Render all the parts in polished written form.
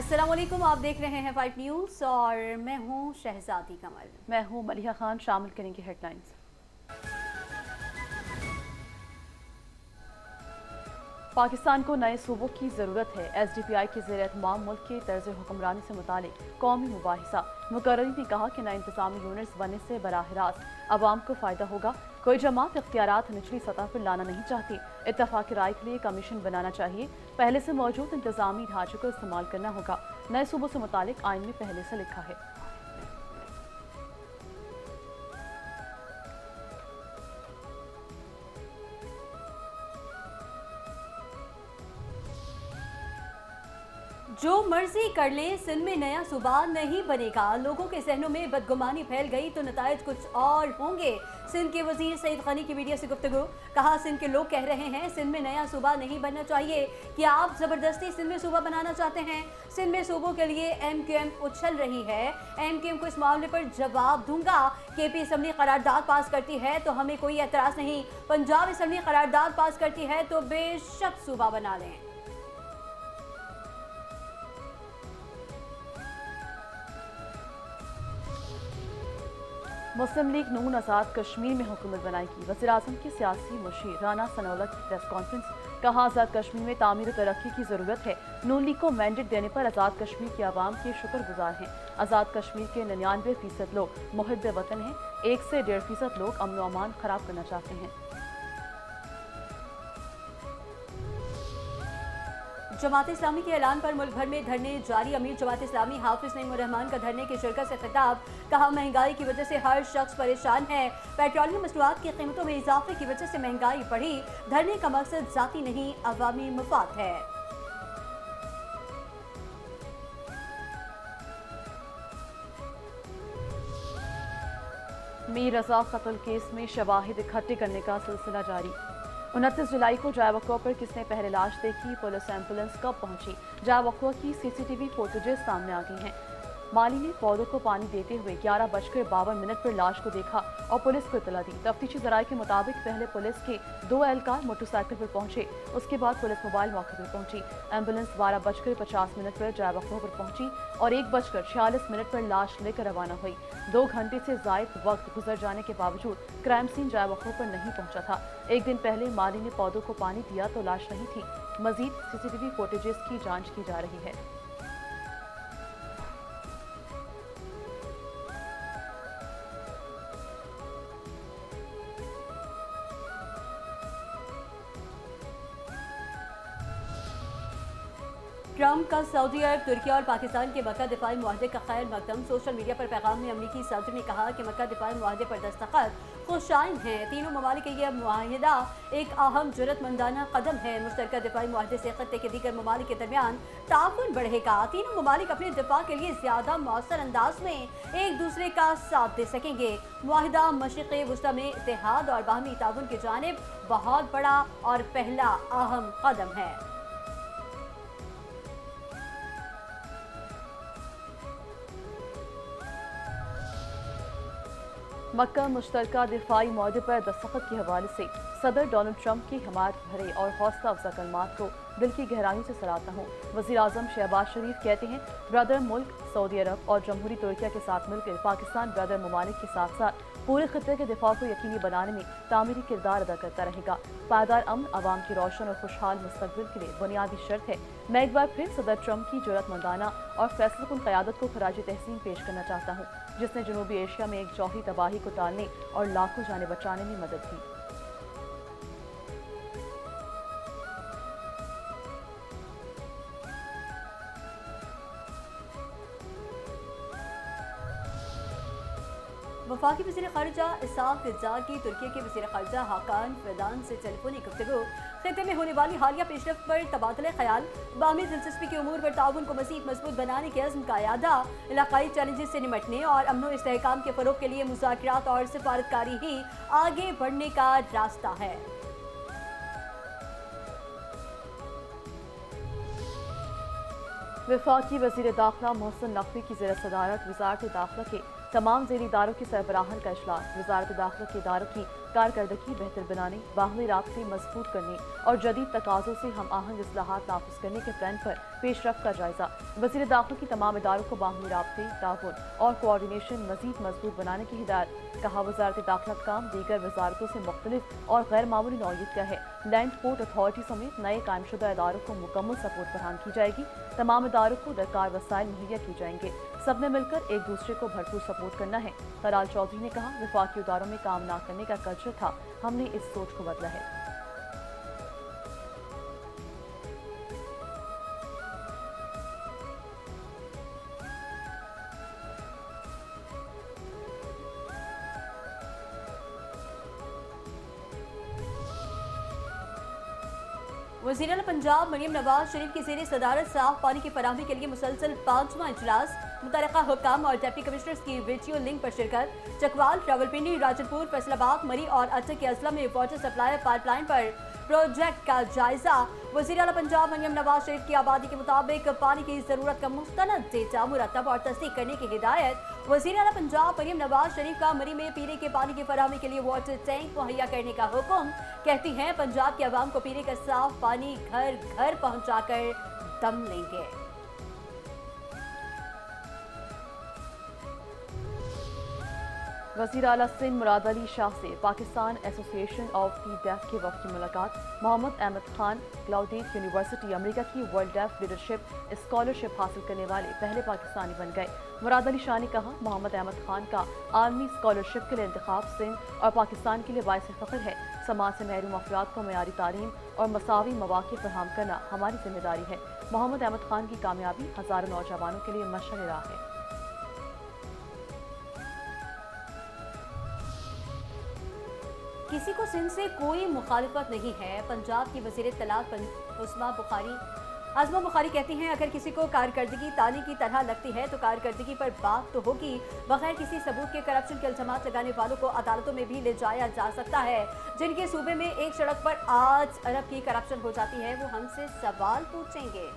अस्सलाम वालेकुम, आप देख रहे हैं 5 न्यूज़ और मैं हूं शहजादी कमल। मैं हूं मलिहा खान। शामिल करेंगे हेडलाइंस। पाकिस्तान को नए सूबों की ज़रूरत है। SDPI के ज़ेर एहतमाम मुल्क के तर्ज हुक्मरानी से मुतालिक कौमी मुबाहिसा। मुकर्ररीन ने कहा कि नए इंतजामी यूनिट्स बनने से बराह रास्त आवाम को फ़ायदा होगा। कोई जमात इख्तियारात निचली सतह पर लाना नहीं चाहती। इत्तफाक़ राय के लिए कमीशन बनाना चाहिए। पहले से मौजूद इंतजामी ढांचे को इस्तेमाल करना होगा। नए सूबों से मुतालिक आइन में पहले से लिखा है। जो मर्जी कर ले, सिंध में नया सूबा नहीं बनेगा। लोगों के जहनों में बदगुमानी फैल गई तो नतायज कुछ और होंगे। सिंध के वजीर सईद गनी की मीडिया से गुफ्तगू। कहा, सिंध के लोग कह रहे हैं सिंध में नया सूबा नहीं बनना चाहिए। क्या आप जबरदस्ती सिंध में सूबा बनाना चाहते हैं? सिंध में सूबों के लिए MQM उछल रही है। MQM को इस मामले पर जवाब दूंगा। KP असम्बली करारदाद पास करती है तो हमें कोई एतराज नहीं। पंजाब असम्बली करारदाद पास करती है तो बेशक सूबा बना लें। मुस्लिम लीग नून आज़ाद कश्मीर में हुकूमत बनाएगी। वज़ीर-ए-आज़म के सियासी मुशीर राना सनाउल्लाह की प्रेस कॉन्फ्रेंस। कहा, आज़ाद कश्मीर में तामीर तरक्की की ज़रूरत है। नून लीग को मैंडेट देने पर आज़ाद कश्मीर की आवाम के शुक्रगुजार हैं। आज़ाद कश्मीर के 99% लोग मुहिब्ब वतन हैं। 1 से 1.5% लोग अमन व अमान खराब करना चाहते हैं। जमात इस्लामी के ऐलान पर मुल्क भर में धरने जारी। अमीर जमात इस्लामी हाफिज नईम उर रहमान का धरने की शिरकत से खिताब। कहा, महंगाई की वजह से हर शख्स परेशान है। पेट्रोलियम मसनूआत की कीमतों में इजाफे की वजह से महंगाई बढ़ी। धरने का मकसद जाती नहीं, अवामी मफाद है। मीर रजा कत्ल केस में शवाहिद इकट्ठे करने का सिलसिला जारी। 29 जुलाई को जावकुआ पर किसने पहले लाश देखी? पुलिस एम्बुलेंस कब पहुंची? जावकुआ की CCTV फुटेजेस सामने आ गई हैं। माली ने पौधों को पानी देते हुए 11:52 पर लाश को देखा और पुलिस को इतला दी। तफ्तीशी जराये के मुताबिक पहले पुलिस के 2 एहलकार मोटरसाइकिल पर पहुंचे, उसके बाद पुलिस मोबाइल मौके पर पहुंची। एम्बुलेंस 12:50 पर जावकुआ पर पहुंची और 1:46 पर लाश लेकर रवाना हुई। 2 घंटे से जायद वक्त गुजर जाने के बावजूद क्राइम सीन जावकुआ पर नहीं पहुंचा था। एक दिन पहले माली ने पौधों को पानी दिया तो लाश नहीं थी। मजीद CCTV फुटेजेस की जांच की जा रही है। ट्रंप का सऊदी अरब, तुर्की और पाकिस्तान के मक्का दिफाई मुआहदे का खैर मकदम। सोशल मीडिया पर पैगाम में अमरीकी सदर ने कहा कि मक्का दिफाई मुआहदे पर दस्तखत खुशाइन हैं। तीनों ममालिक के लिए मुआहिदा एक अहम जरूरतमंदाना कदम है। मुश्तरका दिफाई मुआहदे से खत्ते के दीगर ममालिक के दरमियान ताउन बढ़ेगा। तीनों ममालिक अपने दिफा के लिए ज्यादा मौसर अंदाज में एक दूसरे का साथ दे सकेंगे। मुआहिदा मशरिक़ वुस्ता में इत्तेहाद और बाहमी ताउन की जानिब बहुत बड़ा और पहला अहम कदम है। मक्का मुश्तरका दिफाई मुआहदे पर दस्तखत के हवाले से सदर डोनाल्ड ट्रंप की हमायत भरे और हौसला अफजा कलमात को दिल की गहराइयों से सराहता हूँ। वज़ीर आज़म शहबाज शरीफ कहते हैं, ब्रदर मुल्क सऊदी अरब और जमहूरी तुर्किया के साथ मिलकर पाकिस्तान ब्रदर ममालिक के साथ साथ पूरे खत्ते के दिफा को यकीनी बनाने में तामीरी किरदार अदा करता रहेगा। पायदार अमन आवाम की रोशन और खुशहाल मुस्तकबिल के लिए बुनियादी शर्त है। मैं एक बार फिर सदर ट्रंप की जरूरतमंदाना और फैसलाकुन क़यादत को खराज तहसीन पेश करना चाहता हूँ, जिसने जनूबी एशिया में एक जौहरी तबाही को टालने और लाखों जाने बचाने में मदद की। वफाकी वज़ीर ख़ारिजा इसाक ज़ार की तुर्की के वज़ीर ख़ारिजा हाकान फिदान से टेलीफोनिक गुफ्तगू। खित्ते में होने वाली हालिया पेशरफ पर तबादला ख्याल। बाहमी दिलचस्पी के उमूर पर ताउन को मज़ीद मजबूत बनाने के अज़्म का यादा। इलाकाई चैलेंजेस से निमटने और अमन व इस्तेहकाम के फ़रोग़ के लिए मुज़ाकरात और सिफारतकारी ही आगे बढ़ने का रास्ता है। वफाकी वज़ीर दाखिला मोहसिन नकवी की ज़ेर सदारत वज़ारत दाखिला के तमाम ज़ेरी इदारों के सरबराहान का इजलास वज़ारत दाखिला के इदारों की कारकर्दगी बेहतर बनाने, बाहमी राब्ते मजबूत करने और जदीद तकाज़ों से हम आहंग इस्लाहात नाफिज करने के प्लान पर पेशरफ का जायजा। वज़ीर दाखिला की तमाम इदारों को बाहमी राब्ते, ताउन और कोऑर्डिनेशन मज़ीद मजबूत बनाने की हिदायत। कहा वज़ारत दाखिला का काम दीगर वज़ारतों से मुख्तलिफ और गैर मामूली नौइयत का है। लैंड पोर्ट अथॉरिटी समेत नए कायमशुदा इदारों को मुकम्मल सपोर्ट फराहम की जाएगी। तमाम इदारों को दरकार वसाइल मुहैया किए जाएंगे। सबने मिलकर एक दूसरे को भरपूर सपोर्ट करना है। तलाल चौधरी ने कहा, वफाकी इदारों में काम ना करने का कल्चर था, हमने इस सोच को बदला है। वज़ीर आला पंजाब मरियम नवाज शरीफ की ज़ेर सदारत साफ पानी की फराहमी के लिए मुसलसल 5वां इजलास, मुतल्लिका हुक्काम और डिप्टी कमिश्नर्स की वीडियो लिंक पर शिरकत। चकवाल, रावलपिंडी, राजनपुर, फैसलाबाद, मरी और अटक के अजला में वाटर सप्लाई पाइपलाइन पर प्रोजेक्ट का जायजा। वज़ीर आला पंजाब मरियम नवाज शरीफ की आबादी के मुताबिक पानी की ज़रूरत का मुस्तनद डेटा मुरतब और तस्दीक करने की हिदायत। वज़ीर आला पंजाब मरियम नवाज शरीफ का मरी में पीने के पानी की फराहमी के लिए वाटर टैंक मुहैया करने का हुक्म। कहती हैं, पंजाब के अवाम को पीने का साफ पानी घर घर पहुँचा कर दम लेंगे। वज़ीर आला सिंध मुराद अली शाह से Pakistan association of the deaf के वक्त की मुलाकात। Mohammad Ahmed Khan Gallaudet university America की वर्ल्ड डेफ लीडरशिप स्कॉलरशिप हासिल करने वाले पहले पाकिस्तानी बन गए। मुराद अली शाह ने कहा, मोहम्मद अहमद खान का आलमी स्कॉलरशिप के लिए इंतखाब सिंध और पाकिस्तान के लिए बाइस फ़ख्र है। समाज से महरूम अफराद को मयारी तालीम और मसावी मौक़े फराहम करना हमारी जिम्मेदारी है। मोहम्मद अहमद खान की कामयाबी हज़ारों नौजवानों के लिए मशअल राह है। किसी को सिंध से कोई मुखालिफत नहीं है। पंजाब की वज़ीर तलाक आज़मा बुखारी कहती हैं, अगर किसी को कारकर्दगी ताने की तरह लगती है तो कारकर्दगी पर बात तो होगी। बगैर किसी सबूत के करप्शन के इल्ज़ामात लगाने वालों को अदालतों में भी ले जाया जा सकता है। जिनके सूबे में एक सड़क पर 8 अरब की करप्शन हो जाती है, वो हमसे सवाल पूछेंगे।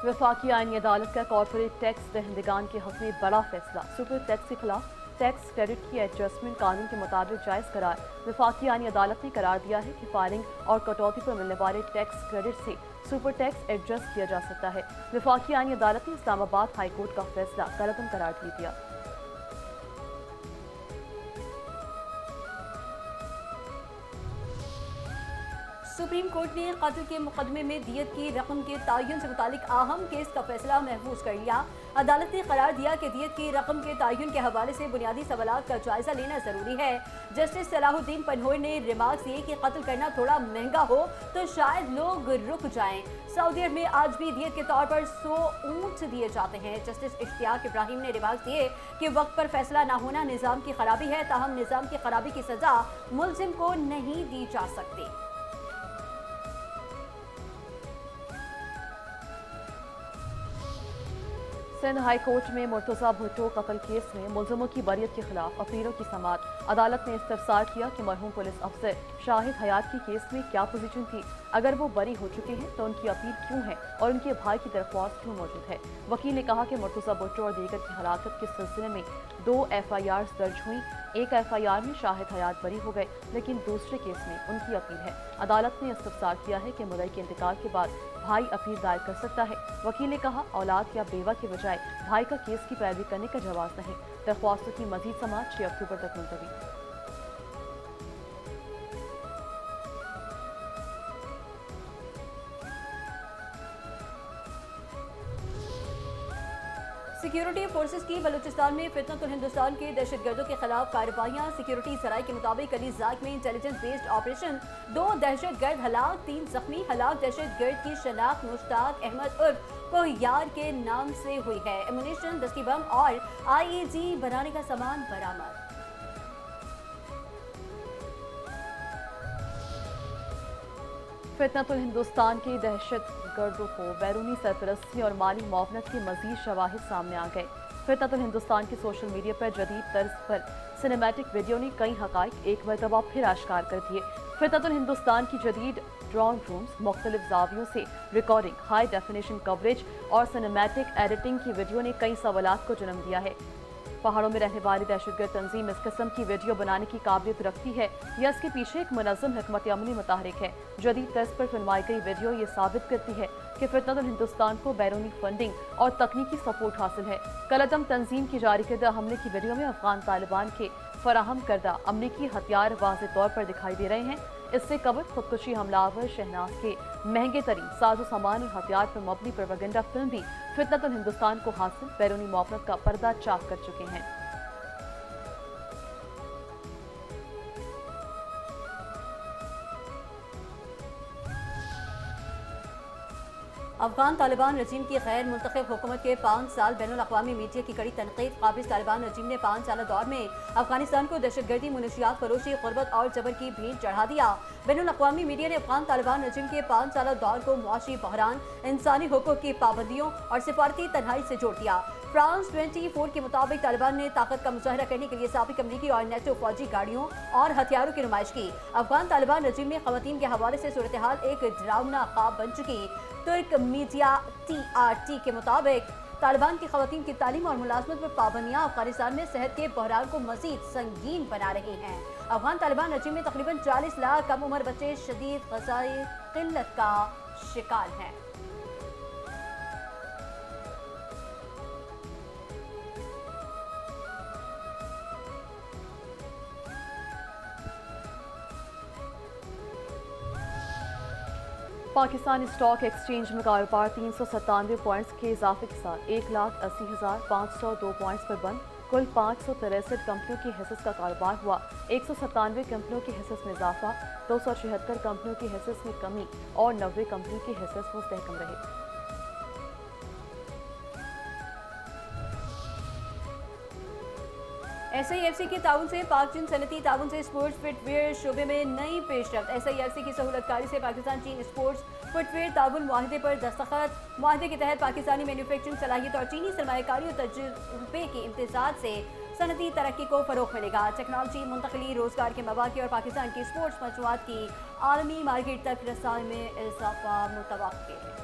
वफाकी आईनी अदालत का कॉर्पोरेट टैक्स दहंदगान के हक में बड़ा फैसला। सुपर टैक्स के खिलाफ टैक्स क्रेडिट की एडजस्टमेंट कानून के मुताबिक जायज़ करार। वफाकी आईनी अदालत ने करार दिया है कि फायरिंग और कटौती पर मिलने वाले टैक्स क्रेडिट से सुपर टैक्स एडजस्ट किया जा सकता है। वफाकी आईनी अदालत ने इस्लामाबाद हाई कोर्ट का फैसला गलतम करार दे दिया। सुप्रीम कोर्ट ने कत्ल के मुकदमे में दियत की रकम के तयन से मुतालिक अहम केस का फैसला महफूज कर लिया। अदालत ने करार दिया कि दियत की रकम के तयन के हवाले से बुनियादी सवालात का जायजा लेना जरूरी है। जस्टिस सलाहुद्दीन पन्होर ने रिमार्क दिए कि कत्ल करना थोड़ा महंगा हो तो शायद लोग रुक जाएं। सऊदी अरब में आज भी दियत के तौर पर 100 ऊंट दिए जाते हैं। जस्टिस इश्तियाक इब्राहिम ने रिमार्क दिए कि वक्त पर फैसला ना होना निज़ाम की खराबी है, ताहम निज़ाम की खराबी की सजा मुलजिम को नहीं दी जा सकती। सिंध हाई कोर्ट में मुर्तज़ा भुट्टो कत्ल केस में मुलजमों की बरियत के खिलाफ अपीलों की समाअत। अदालत ने इस्तफसार किया कि मरहूम पुलिस अफसर शाहिद हयात की केस में क्या पोजीशन थी। अगर वो बरी हो चुके हैं तो उनकी अपील क्यों है और उनके भाई की दरख्वास्त क्यों मौजूद है। वकील ने कहा कि मुर्तज़ा भुट्टो और दीगर की हलाकत के सिलसिले में 2 FIRs दर्ज हुई। एक FIR में शाहिद हयात बरी हो गए, लेकिन दूसरे केस में उनकी अपील है। अदालत ने इस्तफसार किया है कि मुद्दई के इंतकाल के बाद भाई अपील दायर कर सकता है। वकील ने कहा, औलाद या बेवा के बजाय भाई का केस की पैरवी करने का जवाब नहीं। दरख्वास्तों की मजीद समाअत 6 अक्टूबर तक मुलतवी। सिक्योरिटी फोर्सेस की बलूचिस्तान में फितनतुल हिंदुस्तान के दहशतगर्दों के खिलाफ कार्रवाइयाँ। सिक्योरिटी सराय के मुताबिक अली ज़ाक में इंटेलिजेंस बेस्ड ऑपरेशन, 2 दहशतगर्द हलाक, 3 जख्मी। हलाक दहशतगर्द की शनाख्त मुश्ताक अहमद उर्फ कोहियार के नाम से हुई है। एमुनेशन, दस्ती बम और IED बनाने का सामान बरामद। फितनतुल हिंदुस्तान के दहशत गर्दों को बैरूनी सरपरस्ती और माली मुआवनत के मजीद शवाहिद सामने आ गए। फितनतुल हिंदुस्तान की सोशल मीडिया पर जदीद तर्ज पर सिनेमैटिक वीडियो ने कई हकाइक एक मरतबा फिर आश्कार कर दिए। फितनतुल हिंदुस्तान की जदीद ड्रॉन रूम्स, मुख्तलिफ जावियों से रिकॉर्डिंग, हाई डेफिनेशन कवरेज और सिनेमैटिक एडिटिंग की वीडियो ने कई सवालात को जन्म दिया है। पहाड़ों में रहने वाली दहशतगर्द तंजीम इस किस्म की वीडियो बनाने की काबिलियत रखती है या इसके पीछे एक मुनज़्ज़म हिकमत अमली मुतहरिक है। जदीद तर्ज पर फिल्माई गई वीडियो ये साबित करती है कि फितनतुल हिंदुस्तान को बैरूनी फंडिंग और तकनीकी सपोर्ट हासिल है। कलअदम तंजीम की जारी करदा हमले की वीडियो में अफगान तालिबान के फराहम करदा अमरीकी हथियार वाज़े तौर पर दिखाई दे रहे हैं। इससे कबल खुदकुशी हमलावर शहनाज के महंगे तरीन साजो सामान और हथियार पर मबनी प्रोपेगेंडा फिल्म भी फितनतुल हिंदुस्तान को हासिल बैरूनी मुआवनत का पर्दा चाक कर चुके हैं। अफगान तालिबान रजीम की गैर मुंतखब हुकूमत के 5 साल बैनुल अक़वामी मीडिया की कड़ी तनकीद। काबिज तालिबान रजीम ने 5 साल दौर में अफगानिस्तान को दहशतगर्दी, मुनशियात फरोशी, गुर्बत और जबर की भीड़ चढ़ा दिया। बैनुल अक़वामी मीडिया ने अफगान तालिबान रजीम के 5 साल दौर को मुआशी बहरान, इंसानी हुकूक की पाबंदियों और सिफारती तन्हाई से जोड़ दिया। फ्रांस 24 के मुताबिक तालिबान ने ताकत का मुजाहरा करने के लिए साबिक अमरीकी और नेटो फौजी गाड़ियों और हथियारों की नुमाइश की। अफगान तालिबान रजीम में ख़वातीन के हवाले से सूरत हाल एक डरावना ख्वाब बन चुकी। तुर्क मीडिया TRT के मुताबिक तालिबान की ख़वातीन की तालीम और मुलाजमत पर पाबंदियाँ अफगानिस्तान में सेहत के बहरान को मजीद संगीन बना रही हैं। अफगान तालिबान रजीम में तकरीबन 40 लाख कम उम्र बच्चे शदीद ग़िज़ाई क़िल्लत का शिकार हैं। पाकिस्तानी स्टॉक एक्सचेंज में कारोबार 397 पॉइंट्स के इजाफे के साथ 1,80,502 पॉइंट्स पर बंद। कुल 563 कंपनियों की हिस्सेस का कारोबार हुआ। 197 कंपनियों की हिस्सेस में इजाफा, 276 कंपनियों की हिस्सेस में कमी और 90 कंपनियों की हिस्सेस मुस्तहकम रहे। SIFC के ताउन से पाक चीन सनती ताउन से स्पोर्ट्स फुटवेयर शोबे में नई पेशरफ्त। SIFC की सहूलतकारी से पाकिस्तान चीन स्पोर्ट्स फुटवेयर ताउन मुआहदे पर दस्तखत। मुआहदे के तहत पाकिस्तानी मैन्युफैक्चरिंग सलाहियत और चीनी सरमायाकारी और तजुर्बे के इम्तिजाज से सनती तरक्की को फ़रोग़ मिलेगा। टेक्नोलॉजी, मुंतकली, रोज़गार के मौक़े और पाकिस्तान की स्पोर्ट्स मसनूआत की आलमी मार्केट तक रसाई में इज़ाफ़ा मुतवक्किल है।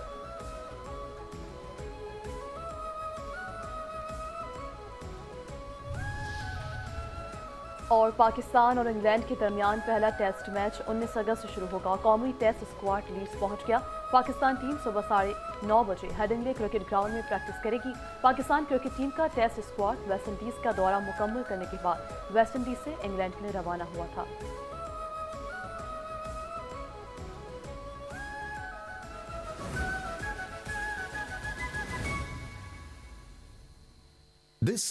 और पाकिस्तान और इंग्लैंड के दरमियान पहला टेस्ट मैच 19 अगस्त से शुरू होगा। कौमी टेस्ट स्क्वाड लीड्स पहुंच गया। पाकिस्तान टीम सुबह 9:30 बजे हेडिंग्ले क्रिकेट ग्राउंड में प्रैक्टिस करेगी। पाकिस्तान क्रिकेट टीम का टेस्ट स्क्वाड वेस्ट इंडीज़ का दौरा मुकम्मल करने के बाद वेस्ट इंडीज़ से इंग्लैंड के लिए रवाना हुआ था। This